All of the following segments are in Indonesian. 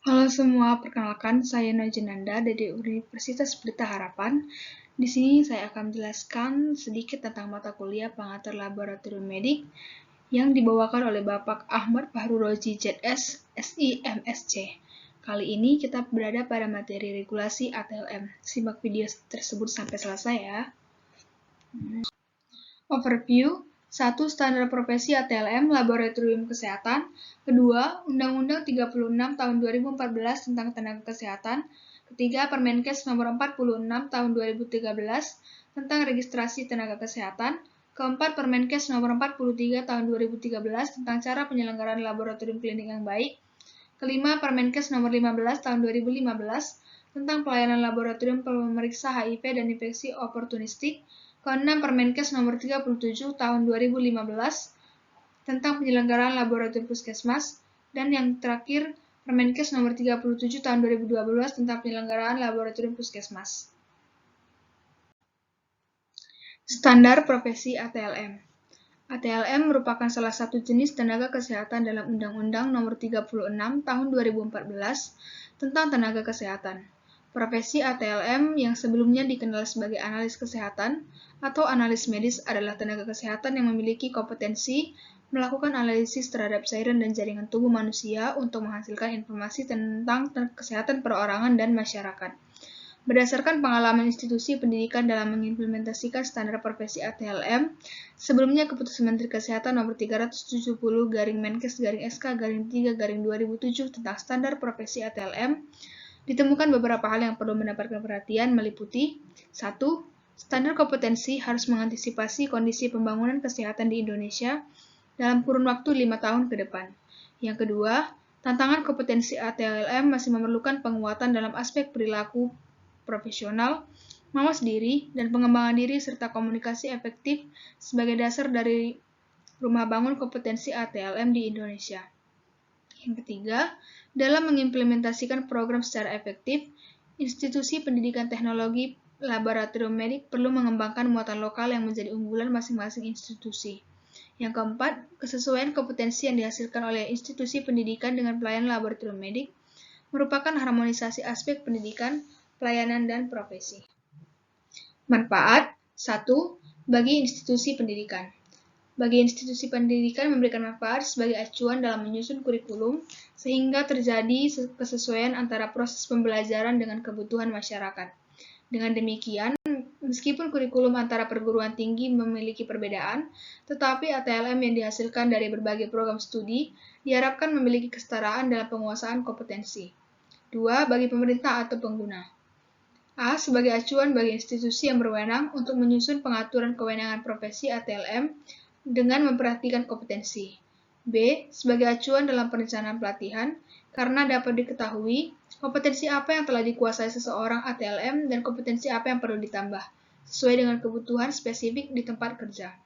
Halo semua, perkenalkan saya Najinanda dari Universitas Pelita Harapan. Di sini saya akan menjelaskan sedikit tentang mata kuliah pengatur laboratorium medik yang dibawakan oleh Bapak Ahmad Fahruroji JS, SI, MSc. Kali ini kita berada pada materi regulasi ATLM. Simak video tersebut sampai selesai ya. Overview. 1. Standar profesi ATLM Laboratorium Kesehatan. 2. Undang-Undang 36 tahun 2014 tentang tenaga kesehatan. 3. Permenkes nomor 46 tahun 2013 tentang registrasi tenaga kesehatan. 4. Permenkes nomor 43 tahun 2013 tentang cara penyelenggaraan laboratorium klinik yang baik. 5. Permenkes nomor 15 tahun 2015 tentang pelayanan laboratorium pemeriksa HIV dan infeksi oportunistik. 6. Permenkes nomor 37 tahun 2015 tentang penyelenggaraan laboratorium puskesmas. Dan yang terakhir, Permenkes nomor 37 tahun 2012 tentang penyelenggaraan laboratorium puskesmas. Standar profesi ATLM. ATLM merupakan salah satu jenis tenaga kesehatan dalam Undang-Undang Nomor 36 Tahun 2014 tentang tenaga kesehatan. Profesi ATLM yang sebelumnya dikenal sebagai analis kesehatan atau analis medis adalah tenaga kesehatan yang memiliki kompetensi melakukan analisis terhadap cairan dan jaringan tubuh manusia untuk menghasilkan informasi tentang kesehatan perorangan dan masyarakat. Berdasarkan pengalaman institusi pendidikan dalam mengimplementasikan standar profesi ATLM, sebelumnya Keputusan Menteri Kesehatan Nomor 370/Menkes/SK/3/2007 tentang standar profesi ATLM, ditemukan beberapa hal yang perlu mendapatkan perhatian meliputi 1. Standar kompetensi harus mengantisipasi kondisi pembangunan kesehatan di Indonesia dalam kurun waktu 5 tahun ke depan. Yang kedua, tantangan kompetensi ATLM masih memerlukan penguatan dalam aspek perilaku profesional, mawas diri, dan pengembangan diri serta komunikasi efektif sebagai dasar dari rumah bangun kompetensi ATLM di Indonesia. Yang ketiga, dalam mengimplementasikan program secara efektif, institusi pendidikan teknologi laboratorium medik perlu mengembangkan muatan lokal yang menjadi unggulan masing-masing institusi. Yang keempat, kesesuaian kompetensi yang dihasilkan oleh institusi pendidikan dengan pelayanan laboratorium medik merupakan harmonisasi aspek pendidikan, pelayanan, dan profesi. Manfaat 1. Bagi institusi pendidikan. Bagi institusi pendidikan memberikan manfaat sebagai acuan dalam menyusun kurikulum sehingga terjadi kesesuaian antara proses pembelajaran dengan kebutuhan masyarakat. Dengan demikian, meskipun kurikulum antara perguruan tinggi memiliki perbedaan, tetapi ATLM yang dihasilkan dari berbagai program studi diharapkan memiliki kesetaraan dalam penguasaan kompetensi. 2. Bagi pemerintah atau pengguna. A. Sebagai acuan bagi institusi yang berwenang untuk menyusun pengaturan kewenangan profesi ATLM dengan memperhatikan kompetensi. B. Sebagai acuan dalam perencanaan pelatihan karena dapat diketahui kompetensi apa yang telah dikuasai seseorang ATLM dan kompetensi apa yang perlu ditambah, sesuai dengan kebutuhan spesifik di tempat kerja.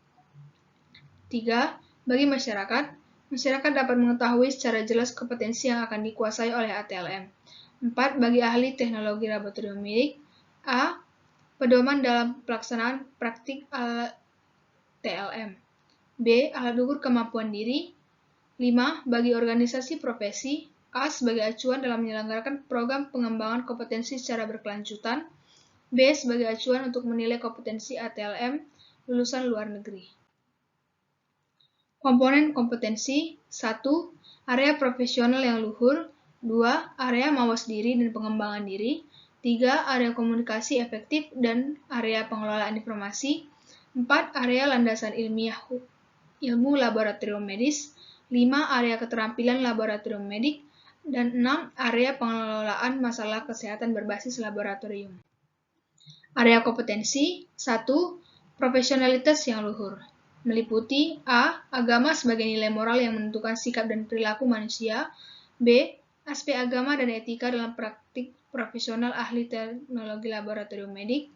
3. Bagi masyarakat, masyarakat dapat mengetahui secara jelas kompetensi yang akan dikuasai oleh ATLM. 4. Bagi ahli teknologi laboratorium medik, A. Pedoman dalam pelaksanaan praktik TLM. B. Alat ukur kemampuan diri. 5. Bagi organisasi profesi, A. Sebagai acuan dalam menyelenggarakan program pengembangan kompetensi secara berkelanjutan. B. Sebagai acuan untuk menilai kompetensi ATLM lulusan luar negeri. Komponen kompetensi 1. Area profesional yang luhur. 2. Area mawas diri dan pengembangan diri. 3. Area komunikasi efektif dan area pengelolaan informasi. 4. Area landasan ilmu laboratorium medis. 5. Area keterampilan laboratorium medik. Dan 6. Area pengelolaan masalah kesehatan berbasis laboratorium. Area kompetensi 1. Profesionalitas yang luhur. Meliputi A. Agama sebagai nilai moral yang menentukan sikap dan perilaku manusia. B. Aspek agama dan etika dalam praktik profesional ahli teknologi laboratorium medik.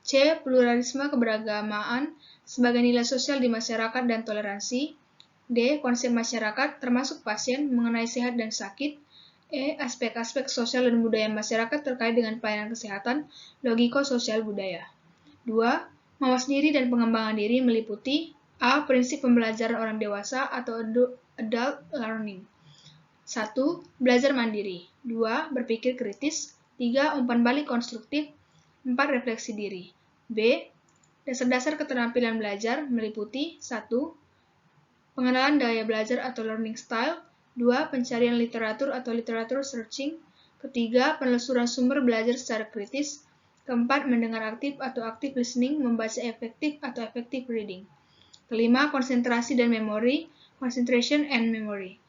C. Pluralisme keberagamaan sebagai nilai sosial di masyarakat dan toleransi. D. Konsep masyarakat termasuk pasien mengenai sehat dan sakit. E. Aspek-aspek sosial dan budaya masyarakat terkait dengan pelayanan kesehatan, logiko-sosial budaya. 2. Mawas diri dan pengembangan diri meliputi A. Prinsip pembelajaran orang dewasa atau adult learning 1. Belajar mandiri. 2. Berpikir kritis. 3. Umpan balik konstruktif. 4. Refleksi diri. B. Dasar-dasar keterampilan belajar meliputi 1. Pengenalan gaya belajar atau learning style. 2. Pencarian literatur atau literature searching. Ketiga, penelusuran sumber belajar secara kritis. Keempat, mendengar aktif atau active listening, membaca efektif atau effective reading. Kelima, konsentrasi dan memori, concentration and memory.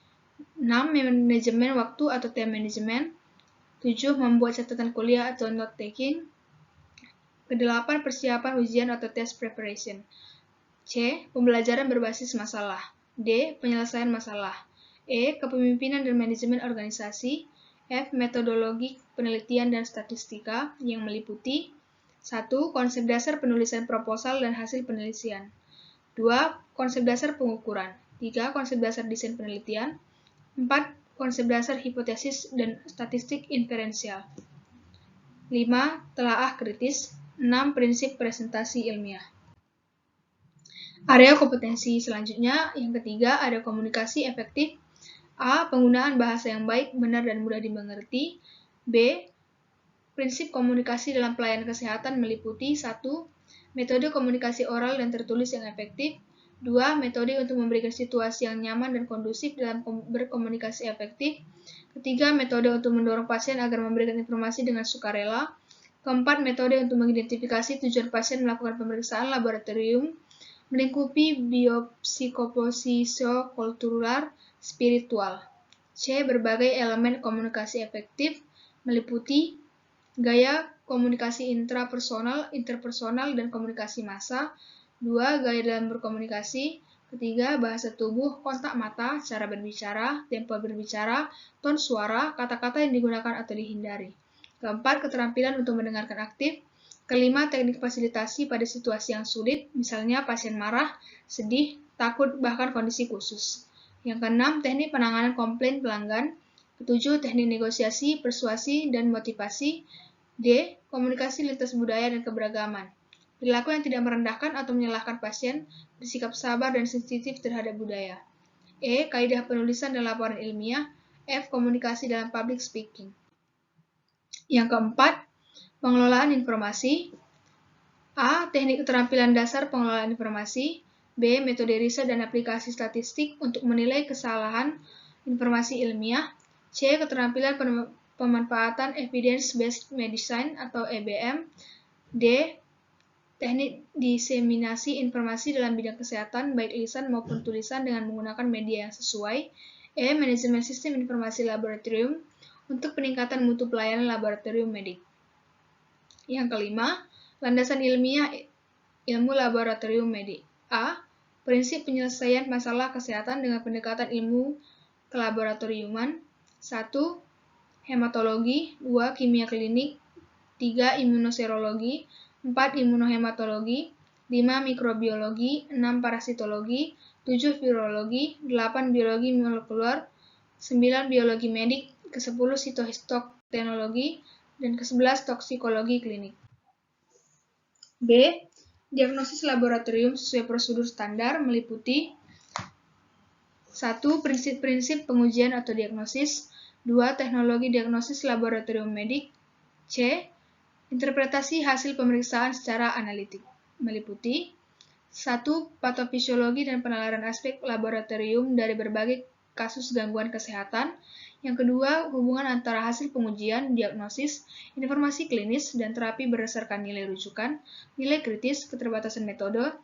6. Manajemen waktu atau time management. 7. Membuat catatan kuliah atau note taking. Kedelapan, persiapan ujian atau test preparation. C. Pembelajaran berbasis masalah. D. Penyelesaian masalah. E. Kepemimpinan dan manajemen organisasi. F. Metodologi penelitian dan statistika yang meliputi 1. Konsep dasar penulisan proposal dan hasil penelitian. 2. Konsep dasar pengukuran. 3. Konsep dasar desain penelitian. 4. Konsep dasar hipotesis dan statistik inferensial. 5. Telaah kritis. 6. Prinsip presentasi ilmiah. Area kompetensi selanjutnya, yang ketiga ada komunikasi efektif. A. Penggunaan bahasa yang baik, benar, dan mudah dimengerti. B. Prinsip komunikasi dalam pelayanan kesehatan meliputi 1. Metode komunikasi oral dan tertulis yang efektif. 2. Metode untuk memberikan situasi yang nyaman dan kondusif dalam berkomunikasi efektif. Ketiga, metode untuk mendorong pasien agar memberikan informasi dengan sukarela. Keempat, metode untuk mengidentifikasi tujuan pasien melakukan pemeriksaan laboratorium melingkupi biopsikoposisio-kultural spiritual. C. Berbagai elemen komunikasi efektif meliputi gaya komunikasi intrapersonal, interpersonal, dan komunikasi massa. 2. Gaya dalam berkomunikasi. Ketiga, bahasa tubuh, kontak mata, cara berbicara, tempo berbicara, ton suara, kata-kata yang digunakan atau dihindari. Keempat, keterampilan untuk mendengarkan aktif. Kelima, teknik fasilitasi pada situasi yang sulit, misalnya pasien marah, sedih, takut, bahkan kondisi khusus. Yang keenam, teknik penanganan komplain pelanggan. Ketujuh, teknik negosiasi, persuasi, dan motivasi. D. Komunikasi lintas budaya dan keberagaman. Perilaku yang tidak merendahkan atau menyalahkan pasien, bersikap sabar dan sensitif terhadap budaya. E. Kaidah penulisan dan laporan ilmiah. F. Komunikasi dalam public speaking. Yang keempat, pengelolaan informasi. A. Teknik keterampilan dasar pengelolaan informasi. B. Metode riset dan aplikasi statistik untuk menilai kesalahan informasi ilmiah. C. Keterampilan pemanfaatan evidence-based medicine atau EBM. D. Teknik diseminasi informasi dalam bidang kesehatan, baik lisan maupun tulisan dengan menggunakan media yang sesuai. E. Manajemen sistem informasi laboratorium untuk peningkatan mutu pelayanan laboratorium medik. Yang kelima, landasan ilmiah ilmu laboratorium medik. A. Prinsip penyelesaian masalah kesehatan dengan pendekatan ilmu kelaboratoriuman. 1. Hematologi. 2. Kimia klinik. 3. Imunoserologi. 4. Imunohematologi. 5. Mikrobiologi. 6. Parasitologi. 7. Virologi. 8. Biologi molekuler. 9. Biologi medik. Ke-10. Sitohistokimia. Dan ke-11 toksikologi klinik. B. Diagnosis laboratorium sesuai prosedur standar meliputi 1. Prinsip-prinsip pengujian atau diagnosis. 2. Teknologi diagnosis laboratorium medik. C. Interpretasi hasil pemeriksaan secara analitik meliputi 1. Patofisiologi dan penalaran aspek laboratorium dari berbagai kasus gangguan kesehatan. Yang kedua, hubungan antara hasil pengujian, diagnosis, informasi klinis, dan terapi berdasarkan nilai rujukan, nilai kritis, keterbatasan metode,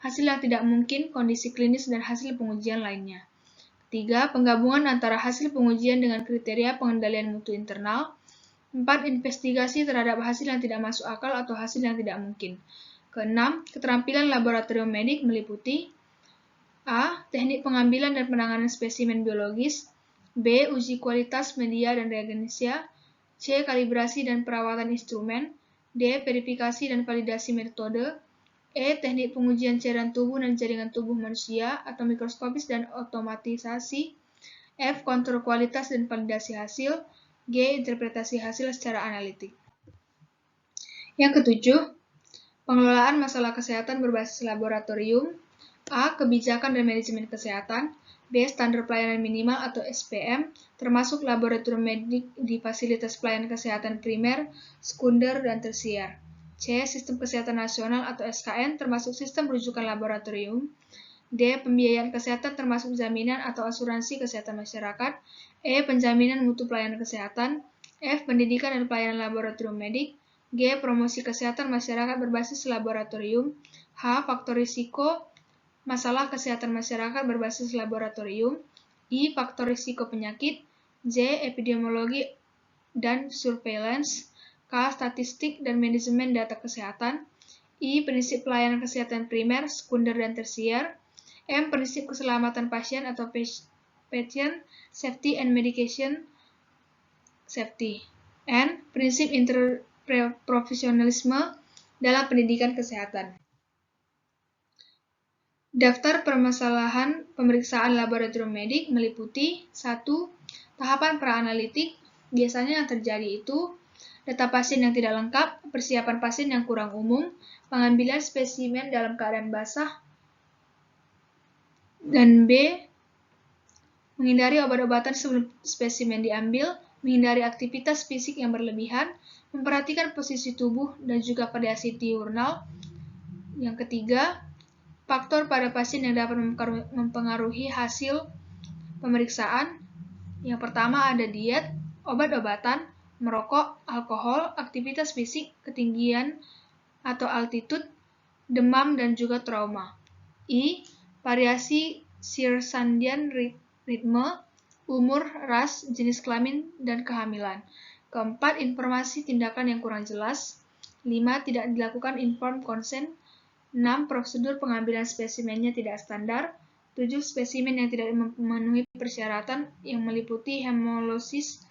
hasil yang tidak mungkin, kondisi klinis, dan hasil pengujian lainnya. Ketiga, penggabungan antara hasil pengujian dengan kriteria pengendalian mutu internal. 4. Investigasi terhadap hasil yang tidak masuk akal atau hasil yang tidak mungkin. Keenam, keterampilan laboratorium medik meliputi A. Teknik pengambilan dan penanganan spesimen biologis. B. Uji kualitas media dan reagensia. C. Kalibrasi dan perawatan instrumen. D. Verifikasi dan validasi metode. E. Teknik pengujian cairan tubuh dan jaringan tubuh manusia atau mikroskopis dan otomatisasi. F. Kontrol kualitas dan validasi hasil. G. Interpretasi hasil secara analitik. Yang ketujuh, pengelolaan masalah kesehatan berbasis laboratorium. A. Kebijakan dan manajemen kesehatan. B. Standar pelayanan minimal atau SPM, termasuk laboratorium medik di fasilitas pelayanan kesehatan primer, sekunder, dan tersier. C. Sistem Kesehatan Nasional atau SKN, termasuk sistem rujukan laboratorium. D. Pembiayaan kesehatan termasuk jaminan atau asuransi kesehatan masyarakat. E. Penjaminan mutu pelayanan kesehatan. F. Pendidikan dan pelayanan laboratorium medik. G. Promosi kesehatan masyarakat berbasis laboratorium. H. Faktor risiko masalah kesehatan masyarakat berbasis laboratorium. I. Faktor risiko penyakit. J. Epidemiologi dan surveillance. K. Statistik dan manajemen data kesehatan. I. Prinsip pelayanan kesehatan primer, sekunder, dan tersier. M. Prinsip keselamatan pasien atau patient safety and medication safety. N. Prinsip interprofesionalisme dalam pendidikan kesehatan. Daftar permasalahan pemeriksaan laboratorium medik meliputi 1. Tahapan praanalitik. Biasanya yang terjadi itu data pasien yang tidak lengkap, persiapan pasien yang kurang umum, pengambilan spesimen dalam keadaan basah, dan B. Menghindari obat-obatan sebelum spesimen diambil, menghindari aktivitas fisik yang berlebihan, memperhatikan posisi tubuh dan juga variasi diurnal. Yang ketiga, faktor pada pasien yang dapat mempengaruhi hasil pemeriksaan. Yang pertama ada diet, obat-obatan, merokok, alkohol, aktivitas fisik, ketinggian atau altitude, demam, dan juga trauma. I. Variasi circadian ritme, umur, ras, jenis kelamin, dan kehamilan. Keempat, informasi tindakan yang kurang jelas. 5. Tidak dilakukan informed consent. 6. Prosedur pengambilan spesimennya tidak standar. 7. Spesimen yang tidak memenuhi persyaratan yang meliputi hemolisis,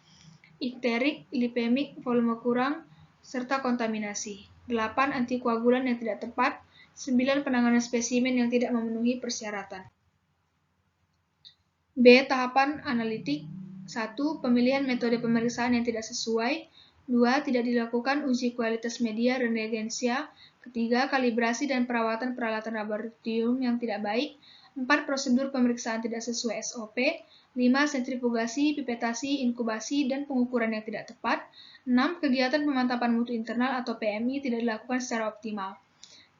ikterik, lipemik, volume kurang, serta kontaminasi. 8. Antikoagulan yang tidak tepat. 9. Penanganan spesimen yang tidak memenuhi persyaratan. B. Tahapan analitik. 1. Pemilihan metode pemeriksaan yang tidak sesuai. 2. Tidak dilakukan uji kualitas media dan reagensia. Ketiga, kalibrasi dan perawatan peralatan laboratorium yang tidak baik. 4. Prosedur pemeriksaan tidak sesuai SOP. 5. Sentrifugasi, pipetasi, inkubasi, dan pengukuran yang tidak tepat. 6. Kegiatan pemantapan mutu internal atau PMI tidak dilakukan secara optimal.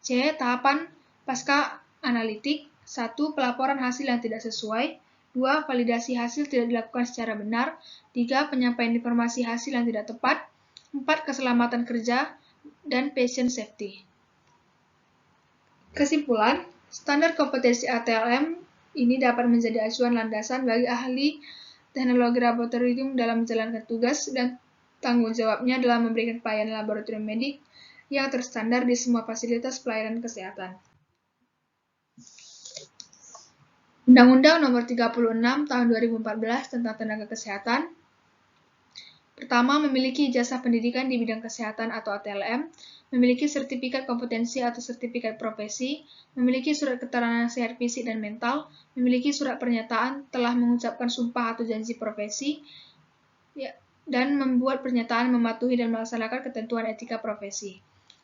C. Tahapan pasca analitik. 1. Pelaporan hasil yang tidak sesuai. 2. Validasi hasil tidak dilakukan secara benar. 3. Penyampaian informasi hasil yang tidak tepat. 4. Keselamatan kerja dan patient safety. Kesimpulan, standar kompetensi ATLM ini dapat menjadi acuan landasan bagi ahli teknologi laboratorium dalam menjalankan tugas dan tanggung jawabnya dalam memberikan pelayanan laboratorium medik yang terstandar di semua fasilitas pelayanan kesehatan. Undang-Undang Nomor 36 Tahun 2014 tentang Tenaga Kesehatan. Pertama, memiliki ijazah pendidikan di bidang kesehatan atau ATLM, memiliki sertifikat kompetensi atau sertifikat profesi, memiliki surat keterangan sehat fisik dan mental, memiliki surat pernyataan telah mengucapkan sumpah atau janji profesi, dan membuat pernyataan mematuhi dan melaksanakan ketentuan etika profesi.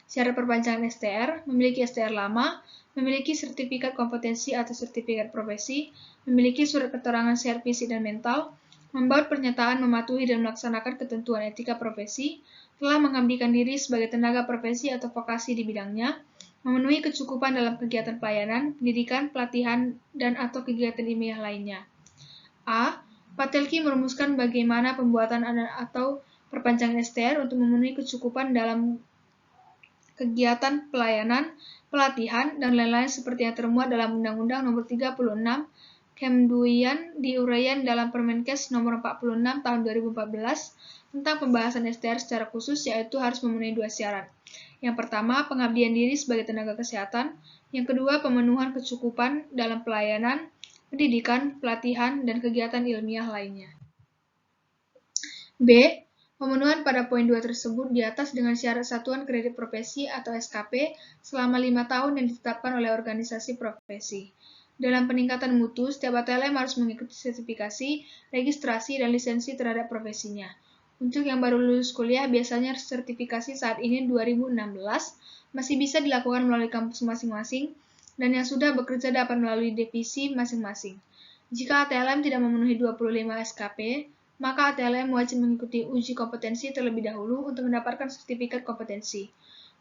Syarat perpanjangan STR, memiliki STR lama, memiliki sertifikat kompetensi atau sertifikat profesi, memiliki surat keterangan sehat fisik dan mental, membuat pernyataan mematuhi dan melaksanakan ketentuan etika profesi, telah mengabdikan diri sebagai tenaga profesi atau vokasi di bidangnya, memenuhi kecukupan dalam kegiatan pelayanan, pendidikan, pelatihan, dan atau kegiatan ilmiah lainnya. A. Patelki merumuskan bagaimana pembuatan atau perpanjangan STR untuk memenuhi kecukupan dalam kegiatan pelayanan, pelatihan, dan lain-lain seperti yang termuat dalam Undang-Undang Nomor 36 Kemduyan diuraian dalam Permenkes Nomor 46 Tahun 2014 tentang pembahasan STR secara khusus, yaitu harus memenuhi 2 syarat. Yang pertama, pengabdian diri sebagai tenaga kesehatan. Yang kedua, pemenuhan kecukupan dalam pelayanan, pendidikan, pelatihan, dan kegiatan ilmiah lainnya. B. Pemenuhan pada poin 2 tersebut di atas dengan syarat satuan kredit profesi atau SKP selama 5 tahun yang ditetapkan oleh organisasi profesi. Dalam peningkatan mutu, setiap ATLM harus mengikuti sertifikasi, registrasi, dan lisensi terhadap profesinya. Untuk yang baru lulus kuliah, biasanya sertifikasi saat ini 2016 masih bisa dilakukan melalui kampus masing-masing, dan yang sudah bekerja dapat melalui divisi masing-masing. Jika ATLM tidak memenuhi 25 SKP, maka ATLM wajib mengikuti uji kompetensi terlebih dahulu untuk mendapatkan sertifikat kompetensi.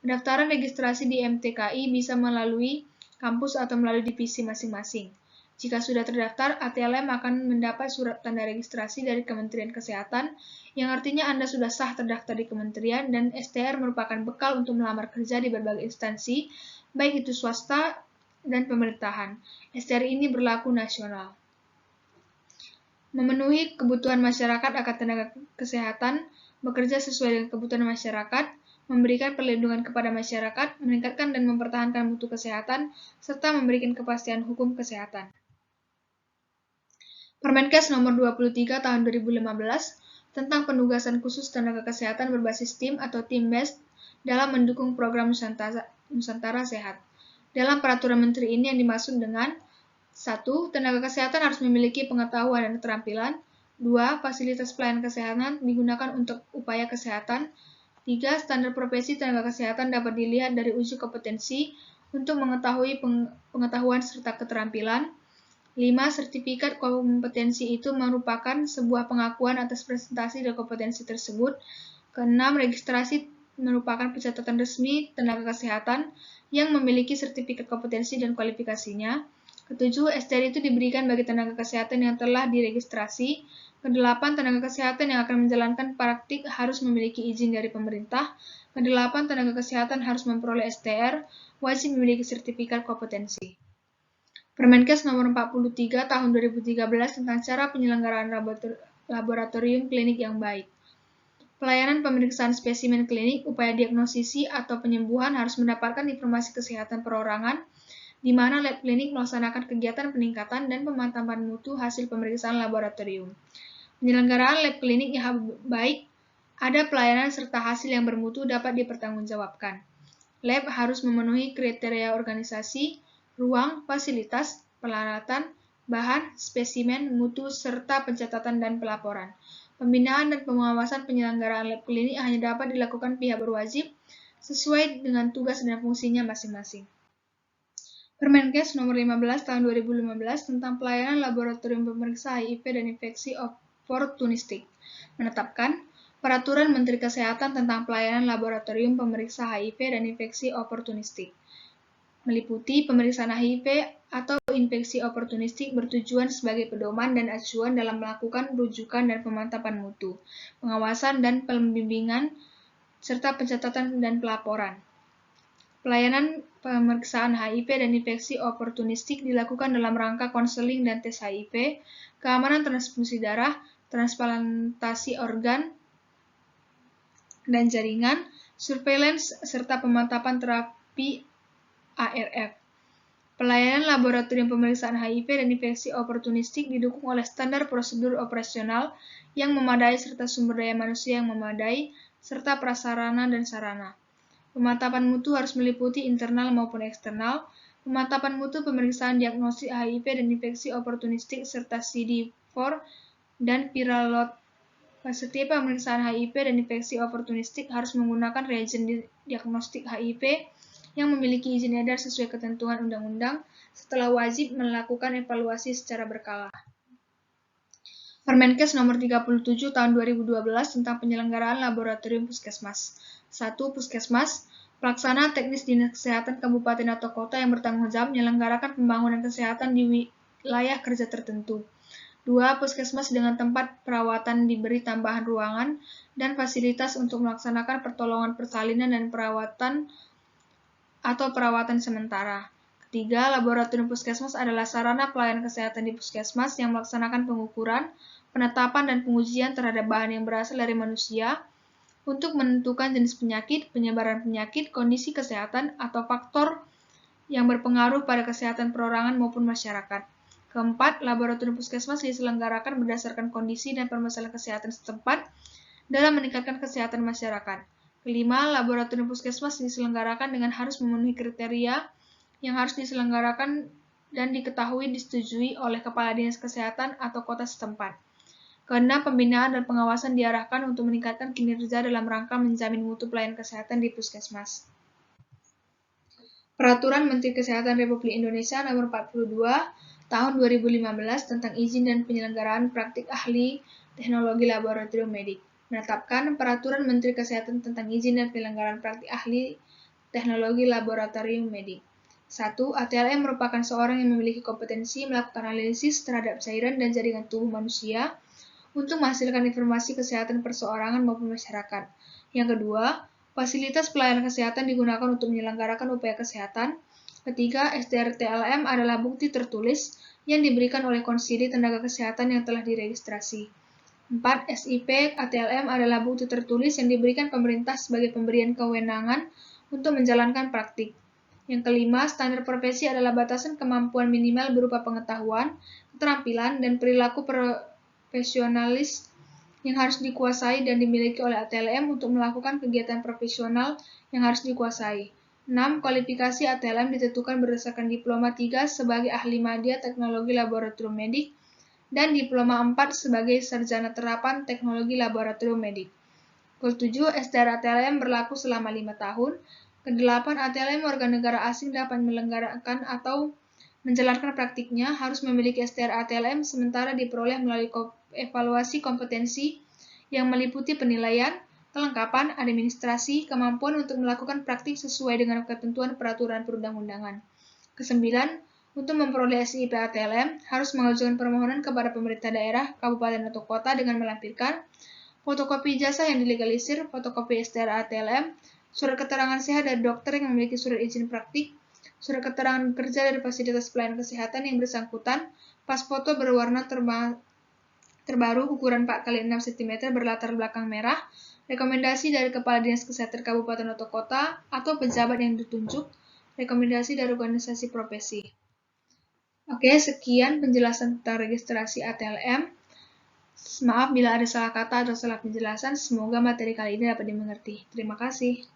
Pendaftaran registrasi di MTKI bisa melalui kampus atau melalui divisi masing-masing. Jika sudah terdaftar, ATLM akan mendapat surat tanda registrasi dari Kementerian Kesehatan, yang artinya Anda sudah sah terdaftar di kementerian, dan STR merupakan bekal untuk melamar kerja di berbagai instansi, baik itu swasta dan pemerintahan. STR ini berlaku nasional. Memenuhi kebutuhan masyarakat akan tenaga kesehatan, bekerja sesuai dengan kebutuhan masyarakat, memberikan perlindungan kepada masyarakat, meningkatkan dan mempertahankan mutu kesehatan, serta memberikan kepastian hukum kesehatan. Permenkes nomor 23 tahun 2015 tentang penugasan khusus tenaga kesehatan berbasis tim atau team-based dalam mendukung program Nusantara Sehat. Dalam peraturan menteri ini yang dimaksud dengan 1. Tenaga kesehatan harus memiliki pengetahuan dan keterampilan. 2. Fasilitas pelayanan kesehatan digunakan untuk upaya kesehatan. 3. Standar profesi tenaga kesehatan dapat dilihat dari uji kompetensi untuk mengetahui pengetahuan serta keterampilan. 5. Sertifikat kompetensi itu merupakan sebuah pengakuan atas prestasi dan kompetensi tersebut. 6. Registrasi merupakan pencatatan resmi tenaga kesehatan yang memiliki sertifikat kompetensi dan kualifikasinya. 7. STR itu diberikan bagi tenaga kesehatan yang telah diregistrasi. 8. Tenaga kesehatan yang akan menjalankan praktik harus memiliki izin dari pemerintah. 8. Tenaga kesehatan harus memperoleh STR, wajib memiliki sertifikat kompetensi. Permenkes nomor 43 tahun 2013 tentang cara penyelenggaraan laboratorium klinik yang baik. Pelayanan pemeriksaan spesimen klinik, upaya diagnosisi atau penyembuhan harus mendapatkan informasi kesehatan perorangan, di mana lab klinik melaksanakan kegiatan peningkatan dan pemantapan mutu hasil pemeriksaan laboratorium. Penyelenggaraan lab klinik yang baik, ada pelayanan serta hasil yang bermutu dapat dipertanggungjawabkan. Lab harus memenuhi kriteria organisasi, ruang, fasilitas, peralatan, bahan, spesimen, mutu, serta pencatatan dan pelaporan. Pembinaan dan pengawasan penyelenggaraan lab klinik hanya dapat dilakukan pihak berwajib sesuai dengan tugas dan fungsinya masing-masing. Permenkes nomor 15 tahun 2015 tentang pelayanan laboratorium pemeriksa HIV dan infeksi oportunistik menetapkan Peraturan Menteri Kesehatan tentang pelayanan laboratorium pemeriksa HIV dan infeksi oportunistik, meliputi pemeriksaan HIV atau infeksi oportunistik bertujuan sebagai pedoman dan acuan dalam melakukan rujukan dan pemantapan mutu, pengawasan dan pembimbingan, serta pencatatan dan pelaporan. Pelayanan pemeriksaan HIV dan infeksi oportunistik dilakukan dalam rangka konseling dan tes HIV, keamanan transfusi darah, transplantasi organ dan jaringan, surveillance, serta pemantapan terapi ARF. Pelayanan laboratorium pemeriksaan HIV dan infeksi oportunistik didukung oleh standar prosedur operasional yang memadai serta sumber daya manusia yang memadai, serta prasarana dan sarana. Pemantapan mutu harus meliputi internal maupun eksternal. Pemantapan mutu pemeriksaan diagnosis HIV dan infeksi oportunistik serta CD4 dan viral load. Setiap pemeriksaan HIV dan infeksi oportunistik harus menggunakan reagen diagnostik HIV yang memiliki izin edar sesuai ketentuan undang-undang setelah wajib melakukan evaluasi secara berkala. Permenkes nomor 37 tahun 2012 tentang penyelenggaraan laboratorium puskesmas. 1. Puskesmas, pelaksana teknis dinas kesehatan kabupaten atau kota yang bertanggung jawab menyelenggarakan pembangunan kesehatan di wilayah kerja tertentu. 2. Puskesmas dengan tempat perawatan diberi tambahan ruangan dan fasilitas untuk melaksanakan pertolongan persalinan dan perawatan atau perawatan sementara. 3. Laboratorium puskesmas adalah sarana pelayanan kesehatan di puskesmas yang melaksanakan pengukuran, penetapan, dan pengujian terhadap bahan yang berasal dari manusia untuk menentukan jenis penyakit, penyebaran penyakit, kondisi kesehatan, atau faktor yang berpengaruh pada kesehatan perorangan maupun masyarakat. 4. Laboratorium puskesmas diselenggarakan berdasarkan kondisi dan permasalahan kesehatan setempat dalam meningkatkan kesehatan masyarakat. 5. Laboratorium puskesmas diselenggarakan dengan harus memenuhi kriteria yang harus diselenggarakan dan diketahui disetujui oleh Kepala Dinas Kesehatan atau kota setempat. 6. Pembinaan dan pengawasan diarahkan untuk meningkatkan kinerja dalam rangka menjamin mutu pelayanan kesehatan di puskesmas. Peraturan Menteri Kesehatan Republik Indonesia Nomor 42 tahun 2015 tentang izin dan penyelenggaraan praktik ahli teknologi laboratorium medik, menetapkan Peraturan Menteri Kesehatan tentang izin dan penyelenggaraan praktik ahli teknologi laboratorium medik. 1. ATLM merupakan seorang yang memiliki kompetensi melakukan analisis terhadap cairan dan jaringan tubuh manusia untuk menghasilkan informasi kesehatan perseorangan maupun masyarakat. Yang kedua, fasilitas pelayanan kesehatan digunakan untuk menyelenggarakan upaya kesehatan. Ketiga, SDR-TLM adalah bukti tertulis yang diberikan oleh konsili tenaga kesehatan yang telah diregistrasi. 4. SIP ATLM adalah bukti tertulis yang diberikan pemerintah sebagai pemberian kewenangan untuk menjalankan praktik. Yang kelima, standar profesi adalah batasan kemampuan minimal berupa pengetahuan, keterampilan, dan perilaku profesionalis yang harus dikuasai dan dimiliki oleh ATLM untuk melakukan kegiatan profesional yang harus dikuasai. 6. Kualifikasi ATLM ditentukan berdasarkan Diploma 3 sebagai ahli media teknologi laboratorium medik dan Diploma 4 sebagai sarjana terapan teknologi laboratorium medik. Ke-7, SDR ATLM berlaku selama 5 tahun. Ke-8, ATLM warga negara asing dapat menyelenggarakan atau menjalankan praktiknya harus memiliki SDR ATLM sementara diperoleh melalui evaluasi kompetensi yang meliputi penilaian, kelengkapan, administrasi, kemampuan untuk melakukan praktik sesuai dengan ketentuan peraturan perundang-undangan. Ke-9, untuk memperoleh SIP ATLM harus mengajukan permohonan kepada pemerintah daerah, kabupaten atau kota dengan melampirkan fotokopi ijazah yang dilegalisir, fotokopi SDR ATLM, surat keterangan sehat dari dokter yang memiliki surat izin praktik, surat keterangan kerja dari fasilitas pelayanan kesehatan yang bersangkutan, pas foto berwarna terbaru ukuran 4x6 cm berlatar belakang merah, rekomendasi dari Kepala Dinas Kesehatan Kabupaten atau Kota, atau pejabat yang ditunjuk, rekomendasi dari organisasi profesi. Oke, sekian penjelasan tentang registrasi ATLM. Maaf bila ada salah kata atau salah penjelasan, semoga materi kali ini dapat dimengerti. Terima kasih.